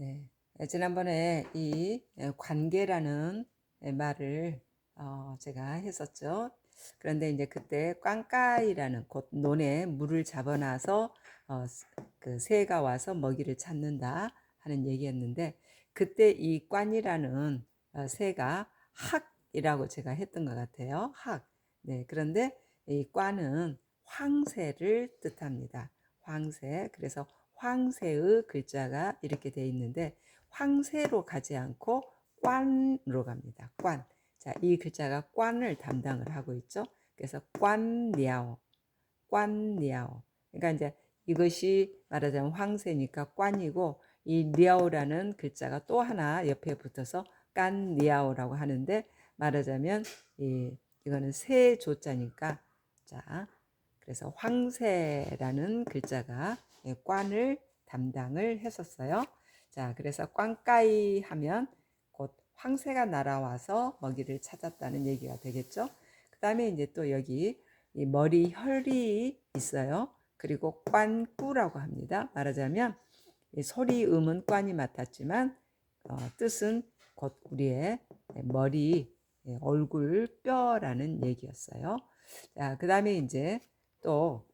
네. 지난번에 이 관계라는 말을 제가 했었죠. 그런데 이제 그때 꽌까이라는 곧 논에 물을 잡아놔서 그 새가 와서 먹이를 찾는다 하는 얘기였는데, 그때 이 꽌이라는 새가 학이라고 제가 했던 것 같아요. 학. 네. 그런데 이 꽌은 황새를 뜻합니다. 황새. 그래서 황새의 글자가 이렇게 돼 있는데, 황새로 가지 않고 꽌으로 갑니다. 꽌. 자, 이 글자가 꽌을 담당을 하고 있죠. 그래서 꽌리아오, 꽌리아오. 그러니까 이제 이것이 말하자면 황새니까 꽌이고, 이 리아오라는 글자가 또 하나 옆에 붙어서 깐리아오라고 하는데, 말하자면 이거는 새 조자니까, 자, 그래서 황새라는 글자가 꽌을 담당을 했었어요. 자, 그래서 꽌까이 하면 곧 황새가 날아와서 먹이를 찾았다는 얘기가 되겠죠. 그 다음에 이제 또 여기 이 머리 혈이 있어요. 그리고 꽌꾸라고 합니다. 말하자면 이 소리 음은 꽌이 맡았지만 뜻은 곧 우리의 머리, 얼굴, 뼈라는 얘기였어요. 자, 그 다음에 이제 또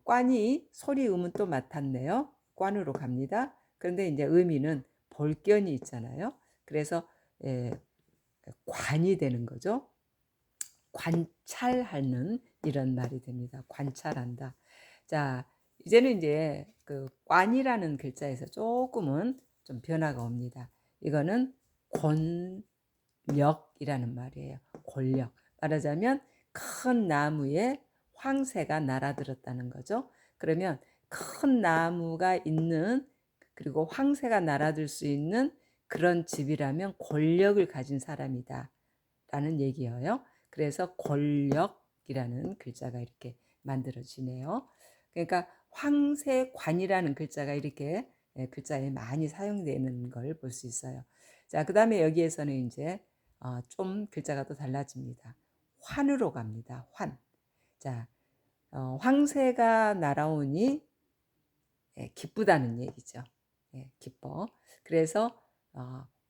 꽌이 소리 음은 또 맡았네요. 꽌으로 갑니다. 그런데 이제 의미는 볼견이 있잖아요. 그래서 관이 되는 거죠. 관찰하는 이런 말이 됩니다. 관찰한다. 자, 이제는 이제 그 관이라는 글자에서 조금은 좀 변화가 옵니다. 이거는 권력이라는 말이에요. 권력. 말하자면 큰 나무에 황새가 날아들었다는 거죠. 그러면 큰 나무가 있는, 그리고 황새가 날아들 수 있는 그런 집이라면 권력을 가진 사람이다 라는 얘기예요. 그래서 권력이라는 글자가 이렇게 만들어지네요. 그러니까 황새관이라는 글자가 이렇게 글자에 많이 사용되는 걸 볼 수 있어요. 자, 그 다음에 여기에서는 이제 좀 글자가 또 달라집니다. 환으로 갑니다. 환. 자, 황새가 날아오니 기쁘다는 얘기죠. 기뻐. 그래서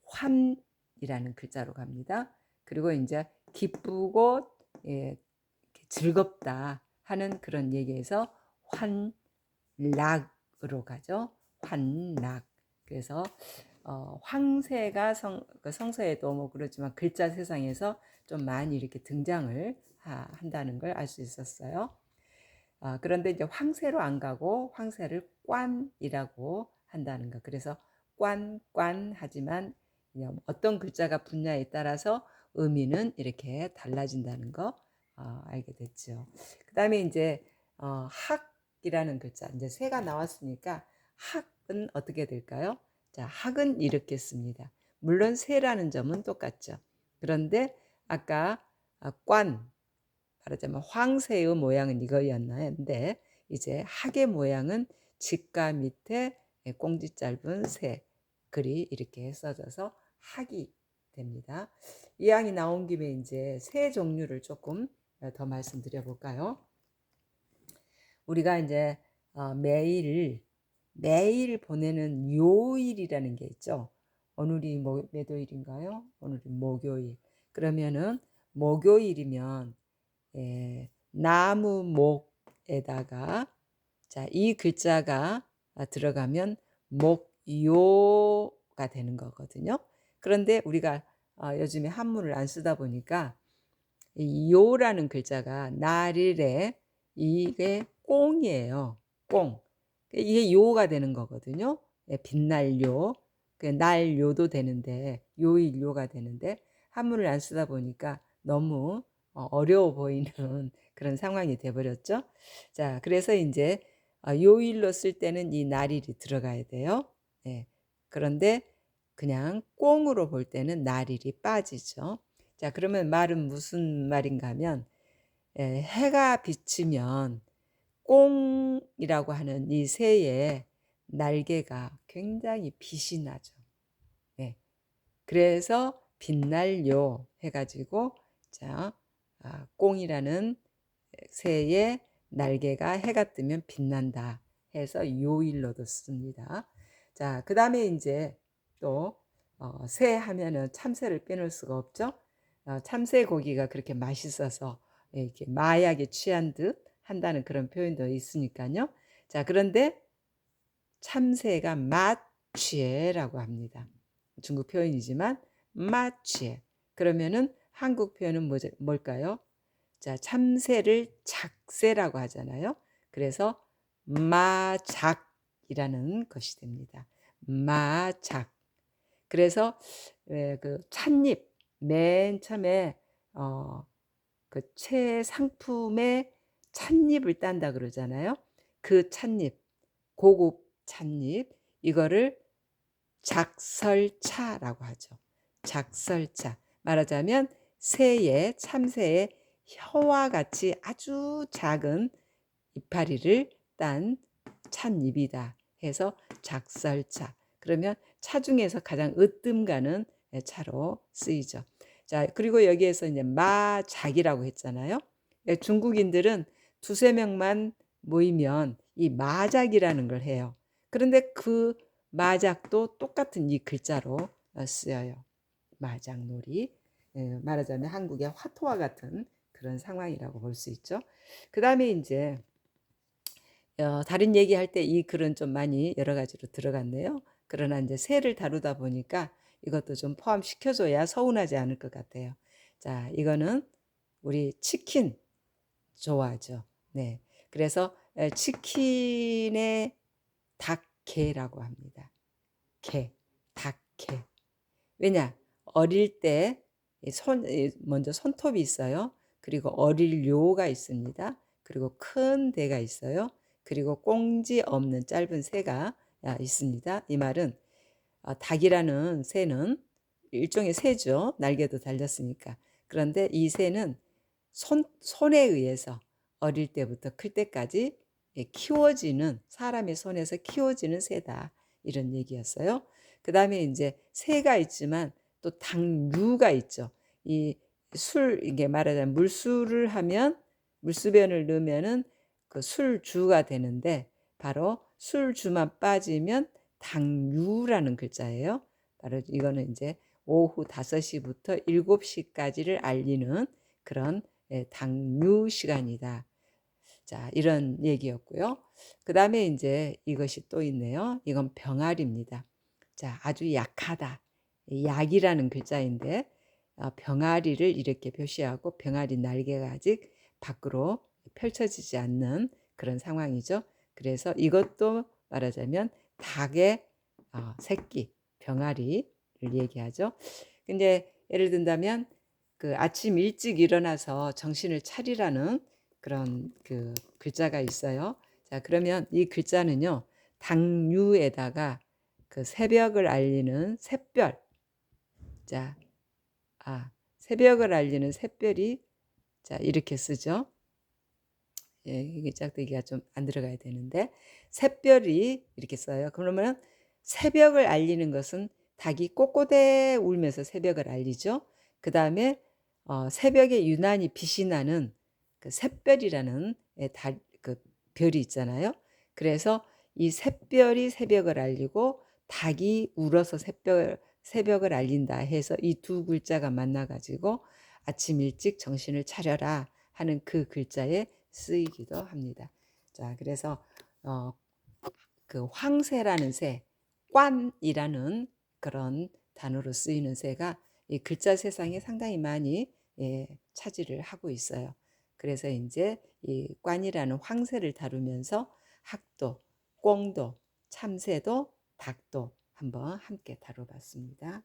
환이라는 글자로 갑니다. 그리고 이제 기쁘고 즐겁다 하는 그런 얘기에서 환락으로 가죠. 환락. 그래서 황새가 그 성서에도 뭐 그렇지만 글자 세상에서 좀 많이 이렇게 등장을 한다는 걸 알 수 있었어요. 그런데 이제 황새로 안 가고 황새를 꽌이라고 한다는 거. 그래서 꽌 하지만 어떤 글자가 붙냐에 따라서 의미는 이렇게 달라진다는 거 알게 됐죠. 그 다음에 이제 학이라는 글자, 이제 새가 나왔으니까 학은 어떻게 될까요? 자, 학은 이렇게 씁니다. 물론 새라는 점은 똑같죠. 그런데 아까 꽌, 말하자면 황새의 모양은 이거였는데, 이제 학의 모양은 직가 밑에 꽁지 짧은 새 글이 이렇게 써져서 학이 됩니다. 이왕이 나온 김에 이제 새 종류를 조금 더 말씀드려 볼까요? 우리가 이제 매일 보내는 요일이라는 게 있죠. 오늘이 몇 요일인가요? 오늘이 목요일. 그러면은 목요일이면 나무 목에다가 자, 이 글자가 들어가면 목요가 되는 거거든요. 그런데 우리가 요즘에 한문을 안 쓰다 보니까 이 요라는 글자가 날일에 이게 꽁이에요. 꽁. 이게 요가 되는 거거든요. 빛날 요. 날요도 되는데 요일요가 되는데 한문을 안 쓰다 보니까 너무 어려워 보이는 그런 상황이 돼버렸죠. 자, 그래서 이제 요일로 쓸 때는 이 날일이 들어가야 돼요. 예. 그런데 그냥 꽁으로 볼 때는 날일이 빠지죠. 자, 그러면 말은 무슨 말인가 하면 해가 비치면 꽁이라고 하는 이 새의 날개가 굉장히 빛이 나죠. 네. 그래서 빛날요 해가지고 자, 꽁이라는 새의 날개가 해가 뜨면 빛난다 해서 요일로도 씁니다. 자, 그 다음에 이제 또 새 하면은 참새를 빼놓을 수가 없죠. 참새 고기가 그렇게 맛있어서 이렇게 마약에 취한 듯 한다는 그런 표현도 있으니까요. 자, 그런데 참새가 맛취해라고 합니다. 중국 표현이지만 맛취해. 그러면은 한국 표현은 뭘까요? 자, 참새를 작새라고 하잖아요. 그래서 마작이라는 것이 됩니다. 마작. 그래서 그 찻잎 맨 처음에 그 최상품의 찻잎을 딴다 그러잖아요. 그 찻잎, 고급 찻잎, 이거를 작설차라고 하죠. 작설차. 말하자면 새의 참새의 혀와 같이 아주 작은 이파리를 딴 찻잎이다 해서 작설차. 그러면 차 중에서 가장 으뜸 가는 차로 쓰이죠. 자, 그리고 여기에서 이제 마작이라고 했잖아요. 중국인들은 두세 명만 모이면 이 마작이라는 걸 해요. 그런데 그 마작도 똑같은 이 글자로 쓰여요. 마작놀이. 말하자면 한국의 화토와 같은 그런 상황이라고 볼 수 있죠. 그 다음에 이제 다른 얘기할 때 이 글은 좀 많이 여러 가지로 들어갔네요. 그러나 이제 새를 다루다 보니까 이것도 좀 포함시켜줘야 서운하지 않을 것 같아요. 자, 이거는 우리 치킨 좋아하죠. 네. 그래서 치킨의 닭게라고 합니다. 게, 닭게. 왜냐? 어릴 때 먼저 손톱이 있어요. 그리고 어릴 료가 있습니다. 그리고 큰 대가 있어요. 그리고 꽁지 없는 짧은 새가 있습니다. 이 말은 닭이라는 새는 일종의 새죠. 날개도 달렸으니까. 그런데 이 새는 손에 의해서 어릴 때부터 클 때까지 키워지는, 사람의 손에서 키워지는 새다. 이런 얘기였어요. 그 다음에 이제 새가 있지만 또 당류가 있죠. 이게 말하자면 물수를 하면, 물수변을 넣으면은 그 술주가 되는데, 바로 술주만 빠지면 당류라는 글자예요. 바로 이거는 이제 오후 5시부터 7시까지를 알리는 그런 당류 시간이다. 자, 이런 얘기였고요. 그 다음에 이제 이것이 또 있네요. 이건 병아리입니다. 자, 아주 약하다. 약이라는 글자인데 병아리를 이렇게 표시하고 병아리 날개가 아직 밖으로 펼쳐지지 않는 그런 상황이죠. 그래서 이것도 말하자면 닭의 새끼, 병아리를 얘기하죠. 근데 예를 든다면 그 아침 일찍 일어나서 정신을 차리라는 그런 그 글자가 있어요. 자, 그러면 이 글자는요, 당류에다가 그 새벽을 알리는 샛별. 자, 새벽을 알리는 샛별이 자, 이렇게 쓰죠. 예, 이게 짝대기가 좀 안 들어가야 되는데 샛별이 이렇게 써요. 그러면 새벽을 알리는 것은 닭이 꼬꼬대 울면서 새벽을 알리죠. 그 다음에 새벽에 유난히 빛이 나는 그 샛별이라는 그 별이 있잖아요. 그래서 이 샛별이 새벽을 알리고 닭이 울어서 새벽을 알린다 해서 이 두 글자가 만나가지고 아침 일찍 정신을 차려라 하는 그 글자에 쓰이기도 합니다. 자, 그래서 그 황새라는 새, 꽌이라는 그런 단어로 쓰이는 새가 이 글자 세상에 상당히 많이 차지를 하고 있어요. 그래서 이제 이 꽌이라는 황새를 다루면서 학도, 꽁도, 참새도, 닭도 한번 함께 다뤄봤습니다.